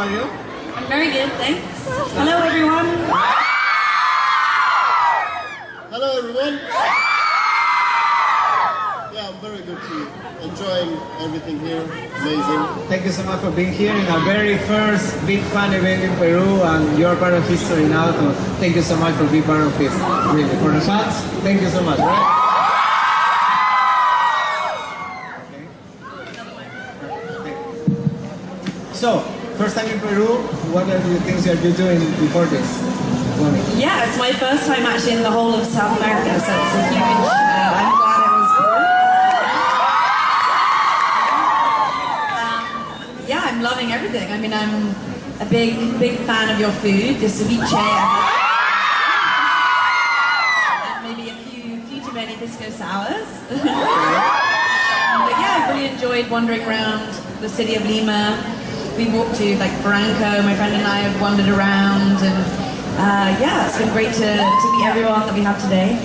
are you? I'm very good, thanks. Hello, everyone. Hello, everyone. Yeah, I'm very good too. Enjoying everything here. Amazing. Thank you so much for being here in our very first big fan event in Peru, and you're part of history now, so thank you so much for being part of this. Really, for the fans, thank you so much, right? So, first time in Peru, what are the things you're doing before this? Yeah, it's my first time actually in the whole of South America, so it's a huge, I'm glad I was here. Yeah, I'm loving everything. I mean, I'm a big fan of your food, the ceviche. And maybe a few too many pisco sours. But yeah, I've really enjoyed wandering around the city of Lima. We walked to like Barranco, my friend and I have wandered around, and yeah, it's been great to meet everyone that we have today.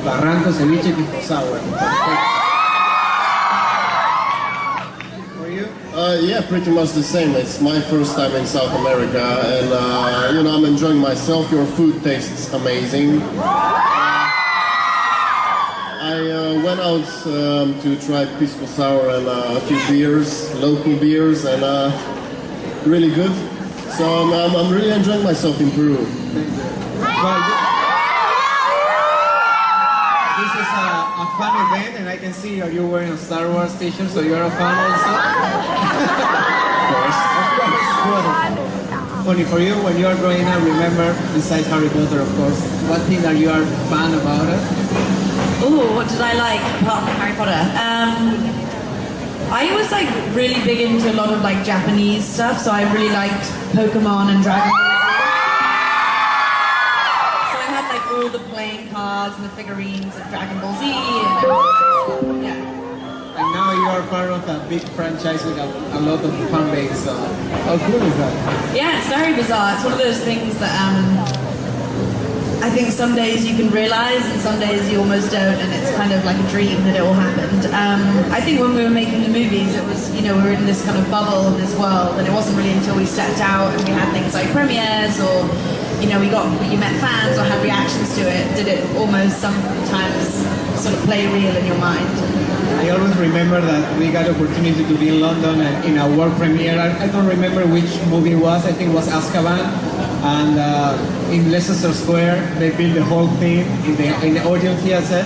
Barranco, ceviche, pisco sour. For you? Yeah, pretty much the same. It's my first time in South America, and you know, I'm enjoying myself. Your food tastes amazing. I went out to try pisco sour and a few beers, local beers, and really good. So I'm really enjoying myself in Peru. Well, this is a fun event, and I can see you're wearing a Star Wars t-shirt, so you're a fan also. Of course. Funny for you, when you're growing up, remember, besides Harry Potter, of course, what thing are you a fan about it? Ooh, what did I like apart from Harry Potter? I was like really big into a lot of like Japanese stuff, so I really liked Pokemon and Dragon Ball Z. So I had like all the playing cards and the figurines of Dragon Ball Z and yeah. And now you are part of a big franchise with a lot of fan base. How cool is that? Yeah, it's very bizarre. It's one of those things that I think some days you can realize and some days you almost don't, and it's kind of like a dream that it all happened. I think when we were making the movies, it was, you know, we were in this kind of bubble of this world, and it wasn't really until we stepped out and we had things like premieres, or, you know, you met fans or had reactions to it, did it almost sometimes sort of play real in your mind. I always remember that we got opportunity to be in London and in a world premiere. I don't remember which movie it was. I think it was Azkaban. And in Leicester Square, they built the whole thing in the audio theater.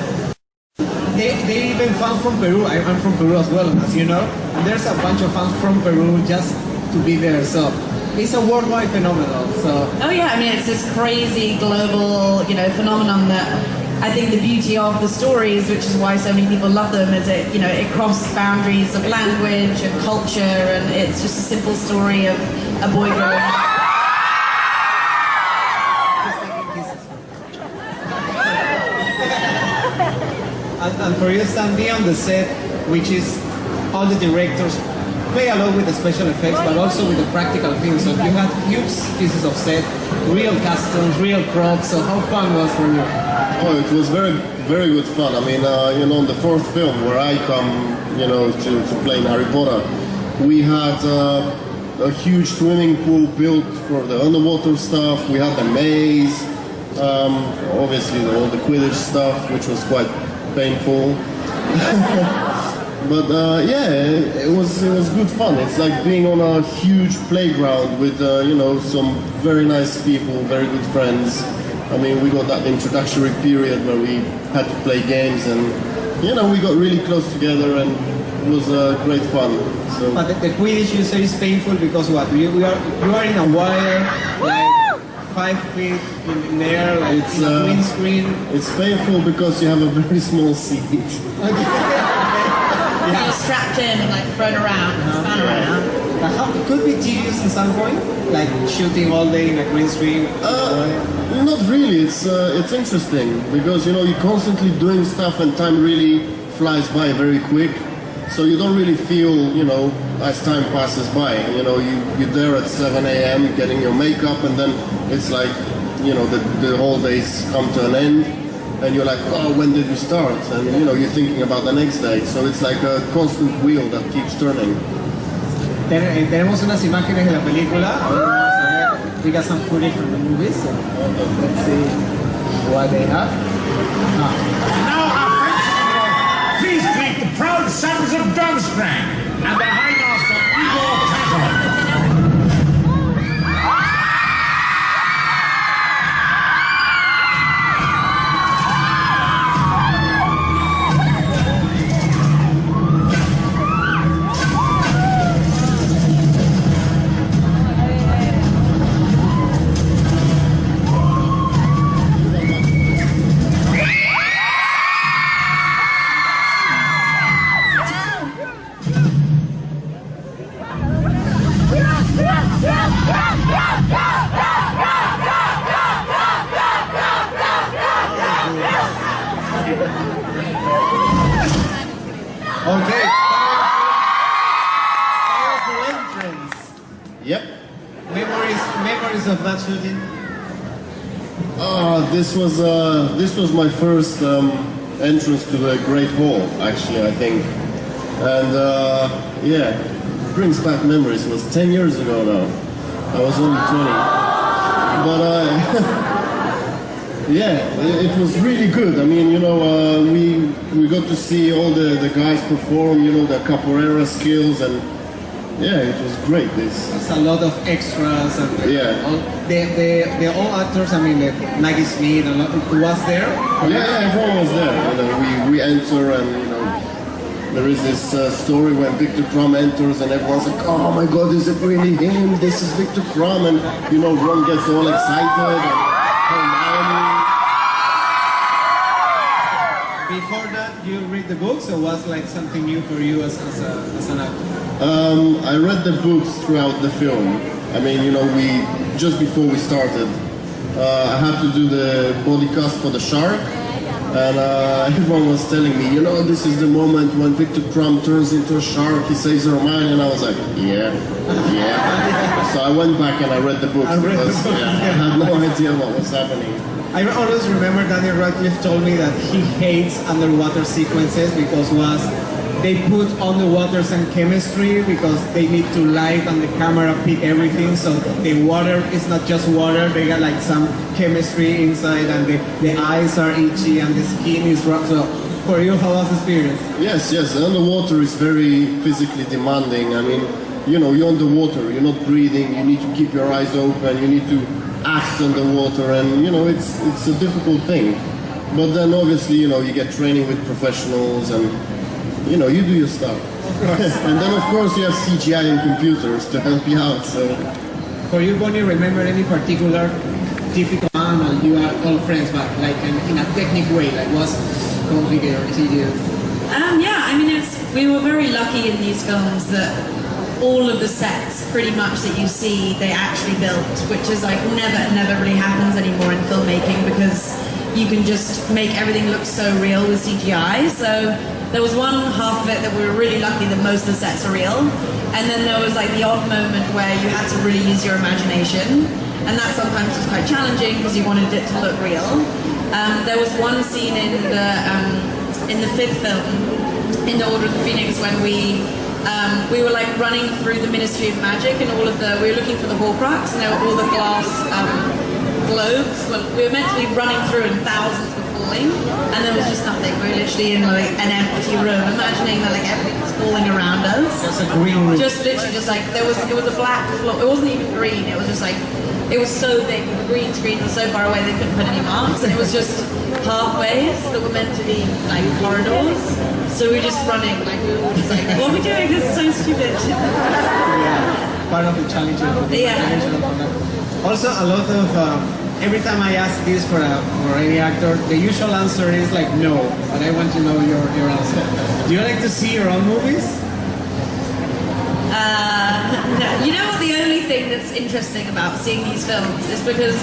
They even fans from Peru. I'm from Peru as well, as you know. And there's a bunch of fans from Peru just to be there. So it's a worldwide phenomenon. So. Oh yeah, I mean, it's this crazy global, you know, phenomenon that I think the beauty of the stories, which is why so many people love them, is it, you know, it crosses boundaries of language and culture, and it's just a simple story of a boy growing up. And for you, standing on the set, which is all the directors play a lot with the special effects, but also with the practical things. So you had huge pieces of set, real customs, real props. So how fun was for you? Oh, it was very, very good fun. I mean, you know, in the fourth film where I come, you know, to play in Harry Potter, we had a huge swimming pool built for the underwater stuff. We had the maze, obviously all the Quidditch stuff, which was quite painful. But yeah, it was good fun. It's like being on a huge playground with you know, some very nice people, very good friends. I mean, we got that introductory period where we had to play games, and you know, we got really close together, and it was great fun. So. But the Quidditch, you say, is painful because what? You are in a wire, like 5 feet in the air, like it's a green screen. It's painful because you have a very small seat. Okay. Yeah. You're strapped in and like thrown around, spun around. It could be tedious at some point, like shooting all day in a green screen. Not really. It's interesting because, you know, you're constantly doing stuff and time really flies by very quick. So you don't really feel, you know, as time passes by. You know, you're there at 7 a.m. getting your makeup, and then it's like, you know, the whole days come to an end. And you're like, oh, when did we start? And, you know, you're thinking about the next day. So it's like a constant wheel that keeps turning. Tenemos unas imágenes de la película. Vamos a ver. We got some footage from the movie, so let's see what they have. Now, our French people, please greet the proud sons of Durmstrang and the High Master Igor Catalan. Okay. Powerful entrance. Yep. Memories of that shooting. This was my first entrance to the Great Hall, actually, I think. And yeah, brings back memories. It was 10 years ago now. I was only 20. But yeah, it was really good. I mean, you know, we got to see all the guys perform, you know, their capoeira skills, and yeah, it was great. There's a lot of extras, and yeah, they're all actors. I mean, Maggie Smith, and who was there? Yeah, everyone was there. You know, we enter, and you know, there is this story when Victor Krum enters, and everyone's like, "Oh my God, is it really him? This is Victor Krum," and you know, Ron gets all excited. And, before that, you read the books, or was like something new for you as an actor? I read the books throughout the film. I mean, you know, just before we started, I had to do the body cast for the shark, and everyone was telling me, you know, this is the moment when Victor Krum turns into a shark, he saves Hermione, and I was like, yeah. So I went back and I read the books because I had no idea what was happening. I always remember Daniel Radcliffe told me that he hates underwater sequences because they put underwater some chemistry because they need to light and the camera pick everything, so the water is not just water, they got like some chemistry inside, and the eyes are itchy and the skin is rough. So for you, how was the experience? Yes, the underwater is very physically demanding. I mean, you know, you're underwater, you're not breathing, you need to keep your eyes open, you need to act underwater, and you know, it's a difficult thing. But then obviously, you know, you get training with professionals, and you know, you do your stuff. And then of course you have CGI and computers to help you out. So for you, Bonnie, remember any particular difficult one, or you are all friends, but like in a technical way, like was complicated or tedious? Yeah, I mean, we were very lucky in these films that all of the sets, pretty much, that you see, they actually built, which is like never really happens anymore in filmmaking, because you can just make everything look so real with CGI. So there was one half of it that we were really lucky that most of the sets are real, and then there was like the odd moment where you had to really use your imagination, and that sometimes was quite challenging because you wanted it to look real. There was one scene in the fifth film, in the Order of the Phoenix, when we were like running through the Ministry of Magic, and we were looking for the Horcrux, and there were all the glass globes. Well, we were meant to be running through, and thousands were falling, and there was just nothing. We were literally in like an empty room, imagining that like everything was falling around us. Just a green room. Just literally, just like it was a black floor. It wasn't even green. It was just like, it was so big. The green screen was so far away they couldn't put any marks, and it was just pathways that were meant to be like corridors. So we were just running, like we were all just like, what are we doing? This is so stupid. Yeah, part of the challenge of the imagination of that. Also, a lot of every time I ask this for any actor, the usual answer is like no, but I want to know your answer. Do you like to see your own movies? No. You know what? The only thing that's interesting about seeing these films is because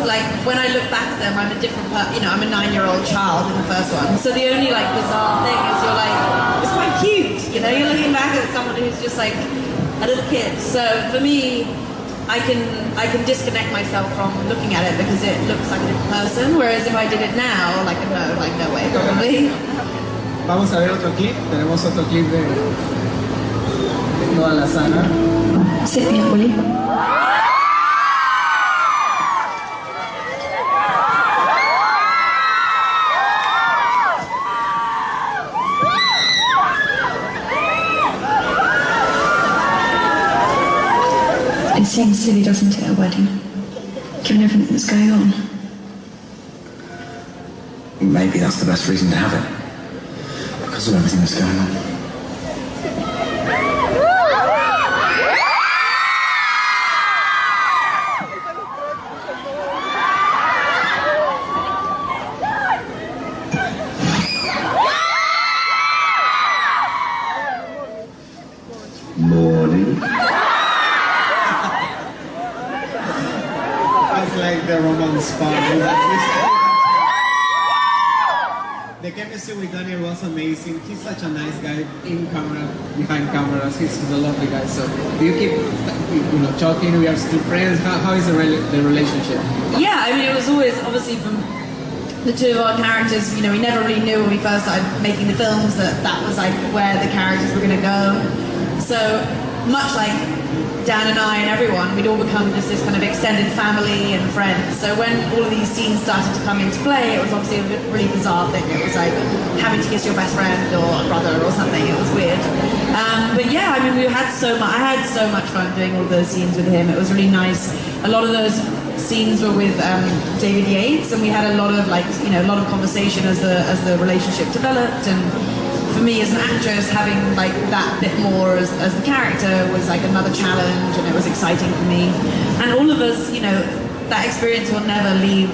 like when I look back at them, I'm a different person. You know, I'm a 9-year-old child in the first one. So the only like bizarre thing is you're like, it's quite cute. You know, you're looking back at someone who's just like a little kid. So for me, I can disconnect myself from looking at it because it looks like a different person. Whereas if I did it now, like no way, probably. Vamos a ver otro clip. Tenemos otro clip de toda la saga. Sit me up, will you? It seems silly, doesn't it, a wedding? Given everything that's going on. Maybe that's the best reason to have it. Because of everything that's going on. Morning. It's like the romance part. The chemistry with Daniel was amazing. He's such a nice guy in camera, behind cameras. He's a lovely guy. So do you keep, talking? We are still friends. How is the relationship? Yeah, I mean, it was always, obviously, from the two of our characters, we never really knew when we first started making the films that was like where the characters were going to go. So much like Dan and I and everyone, we'd all become just this kind of extended family and friends. So when all of these scenes started to come into play, it was obviously a really bizarre thing. It was like having to kiss your best friend or a brother or something. It was weird. But yeah, I mean, I had so much fun doing all those scenes with him. It was really nice. A lot of those scenes were with David Yates, and we had a lot of a lot of conversation as the relationship developed. And for me as an actress, having like that bit more as the character was like another challenge, and it was exciting for me. And all of us, that experience will never leave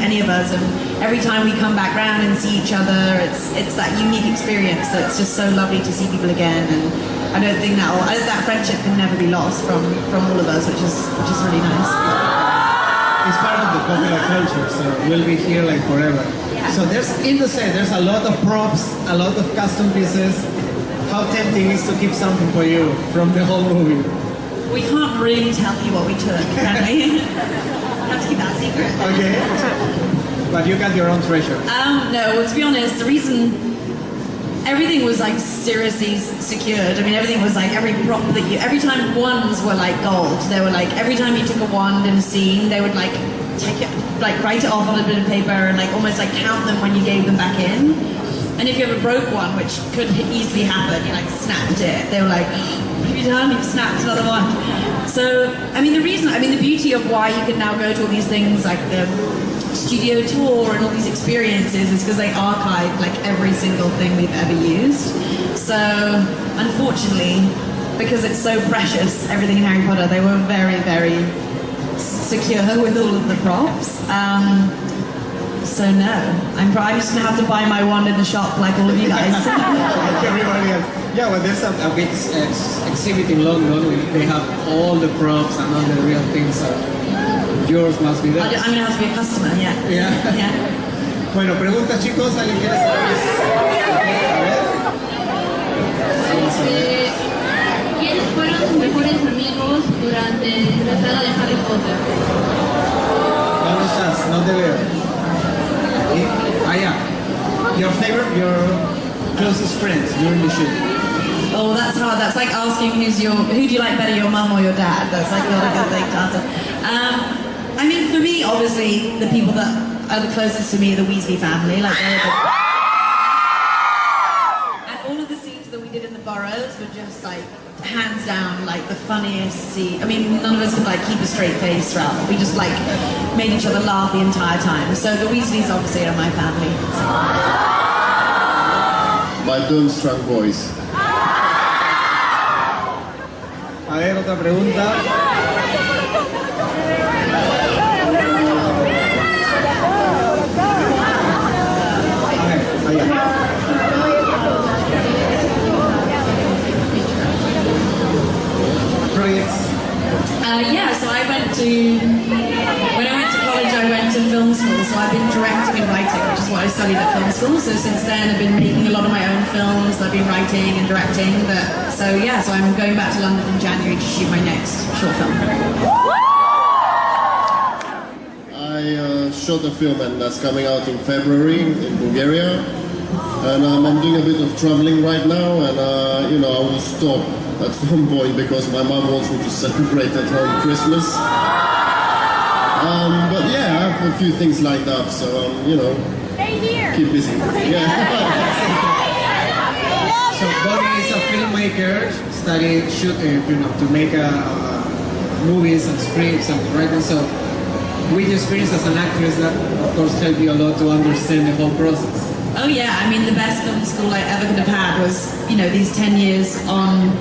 any of us. And every time we come back round and see each other, it's that unique experience that's just so lovely to see people again. And I don't think that friendship can never be lost from all of us, which is really nice. It's part of the popular culture, so we'll be here like forever. Yeah. So there's a lot of props, a lot of custom pieces. How tempting is to keep something for you from the whole movie? We can't really tell you what we took, can we? We have to keep that secret. Okay. But you got your own treasure. No, well, to be honest, the reason everything was like seriously secured. I mean, everything was like every prop that every time wands were like gold. They were like, every time you took a wand in a scene, they would like take it, like write it off on a bit of paper and like almost like count them when you gave them back in. And if you ever broke one, which could easily happen, you like snapped it. They were like, what have you done? You've snapped another one. So, I mean, the beauty of why you can now go to all these things like the studio tour and all these experiences is because they archive like every single thing we've ever used. So unfortunately, because it's so precious, everything in Harry Potter, they were very, very secure with all of the props. So no, I'm just gonna have to buy my wand in the shop like all of you guys. Like everybody else. Yeah, well, there's a big exhibit in London. They have all the props and all the real things. So yours must be there. I'm gonna have to be a customer, yeah. Yeah. Bueno, preguntas, chicos. ¿Alguien quiere saber? A ver. ¿Quiénes fueron tus mejores amigos durante la saga de Harry Potter? ¿Dónde estás? No te veo. Yeah. Your closest friends during the shoot. Oh, that's hard. That's like asking who do you like better, your mum or your dad? That's like not a good thing to answer. I mean, for me, obviously, the people that are the closest to me are the Weasley family. Like, and all of the scenes that we did in the Burrows were just like hands down like the funniest scene. I mean, none of us could like keep a straight face throughout. We just like made each other laugh the entire time. So the Weasleys obviously are my family. My Durmstrang boys. A ver, otra pregunta. Yeah, so when I went to college, I went to film school, so I've been directing and writing, which is what I studied at film school. So since then, I've been making a lot of my own films, I've been writing and directing. So I'm going back to London in January to shoot my next short film. I shot a film and that's coming out in February in Bulgaria. And I'm doing a bit of traveling right now, and you know, I will stop at some point because my mom wants me to celebrate at home Christmas. But yeah, I have a few things lined up, so you know, keep busy. Yeah. So Bobby is a filmmaker, studied shooting, you know, to make movies and scripts and writing. So, with your experience as an actress, that of course helped you a lot to understand the whole process. Oh yeah, I mean the best film school I ever could have had was, you know, these 10 years on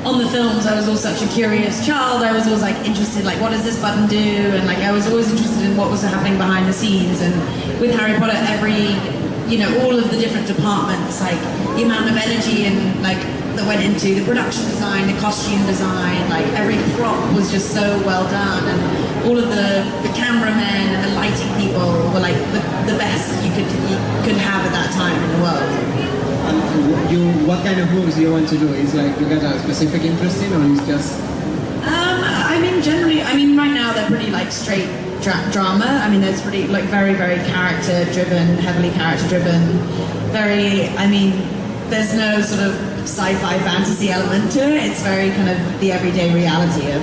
the films. I was always such a curious child. I was always like interested, like what does this button do? And like I was always interested in what was happening behind the scenes. And with Harry Potter, all of the different departments, like the amount of energy and like that went into the production design, the costume design, like every prop was just so well done, and all of the cameramen and the lighting people were like the best you could have at that time in the world. And what kind of movies do you want to do? Is like you got a specific interest in, or is just? Generally, right now they're pretty like straight drama. I mean, there's pretty like very, very character driven, heavily character driven. There's no sort of sci-fi fantasy element to it. It's very kind of the everyday reality of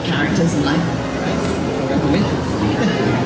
characters in life. Congratulations.